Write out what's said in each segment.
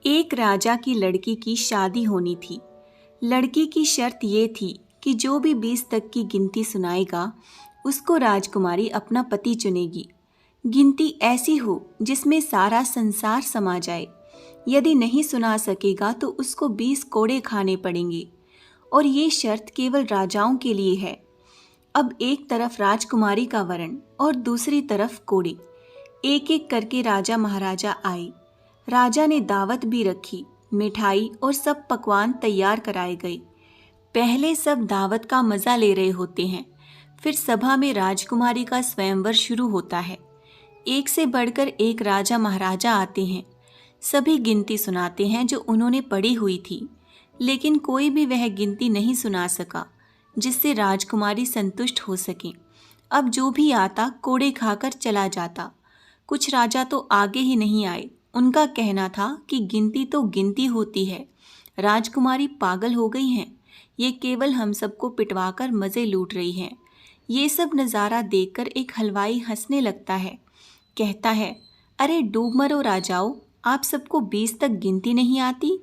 एक राजा की लड़की की शादी होनी थी। लड़की की शर्त ये थी कि जो भी 20 तक की गिनती सुनाएगा उसको राजकुमारी अपना पति चुनेगी। गिनती ऐसी हो जिसमें सारा संसार समा जाए। यदि नहीं सुना सकेगा तो उसको 20 कोड़े खाने पड़ेंगे और ये शर्त केवल राजाओं के लिए है। अब एक तरफ राजकुमारी का वरण और दूसरी तरफ कोड़े। एक एक करके राजा महाराजा आए। राजा ने दावत भी रखी, मिठाई और सब पकवान तैयार कराए गए। पहले सब दावत का मजा ले रहे होते हैं, फिर सभा में राजकुमारी का स्वयंवर शुरू होता है। एक से बढ़कर एक राजा महाराजा आते हैं। सभी गिनती सुनाते हैं जो उन्होंने पढ़ी हुई थी, लेकिन कोई भी वह गिनती नहीं सुना सका जिससे राजकुमारी संतुष्ट हो सके। अब जो भी आता कोड़े खाकर चला जाता। कुछ राजा तो आगे ही नहीं आए। उनका कहना था कि गिनती तो गिनती होती है, राजकुमारी पागल हो गई हैं, ये केवल हम सबको पिटवाकर मज़े लूट रही हैं। ये सब नज़ारा देखकर एक हलवाई हंसने लगता है। कहता है, अरे डूब मरो राजाओं, आप सबको 20 तक गिनती नहीं आती।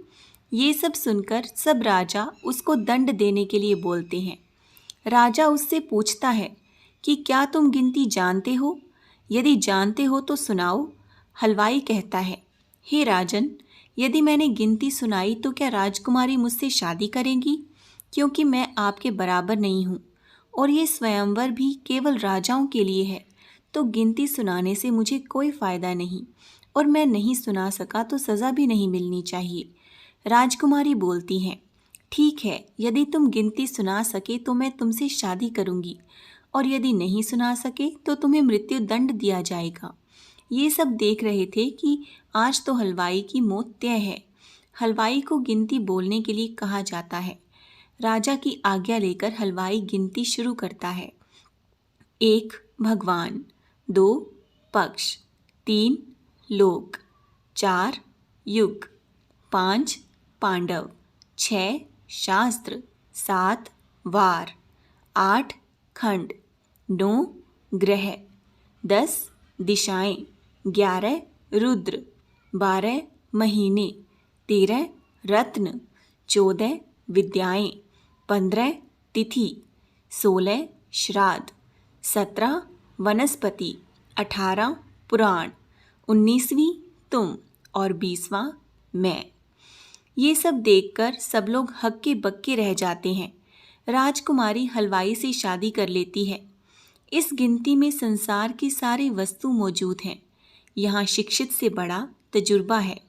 ये सब सुनकर सब राजा उसको दंड देने के लिए बोलते हैं। राजा उससे पूछता है कि क्या तुम गिनती जानते हो? यदि जानते हो तो सुनाओ। हलवाई कहता है, हे राजन, यदि मैंने गिनती सुनाई तो क्या राजकुमारी मुझसे शादी करेंगी? क्योंकि मैं आपके बराबर नहीं हूँ और ये स्वयंवर भी केवल राजाओं के लिए है, तो गिनती सुनाने से मुझे कोई फ़ायदा नहीं और मैं नहीं सुना सका तो सज़ा भी नहीं मिलनी चाहिए। राजकुमारी बोलती हैं, ठीक है, यदि तुम गिनती सुना सके तो मैं तुमसे शादी करूँगी और यदि नहीं सुना सके तो तुम्हें मृत्यु दंड दिया जाएगा। ये सब देख रहे थे कि आज तो हलवाई की मौत तय है। हलवाई को गिनती बोलने के लिए कहा जाता है। राजा की आज्ञा लेकर हलवाई गिनती शुरू करता है। 1 भगवान, 2 पक्ष, 3 लोक, 4 युग, 5 पांडव, 6 शास्त्र, 7 वार, 8 खंड, 9 ग्रह, 10 दिशाएं, 11 रुद्र, 12 महीने, 13 रत्न, 14 विद्याएं, 15 तिथि, 16 श्राद्ध, 17 वनस्पति, 18 पुराण, 19वीं तुम और 20वां मैं। ये सब देखकर सब लोग हक्के बक्के रह जाते हैं। राजकुमारी हलवाई से शादी कर लेती है। इस गिनती में संसार की सारी वस्तु मौजूद हैं। यहाँ शिक्षित से बड़ा तजुर्बा है।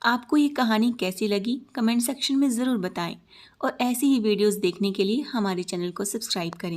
आपको ये कहानी कैसी लगी कमेंट सेक्शन में ज़रूर बताएं और ऐसी ही वीडियोस देखने के लिए हमारे चैनल को सब्सक्राइब करें।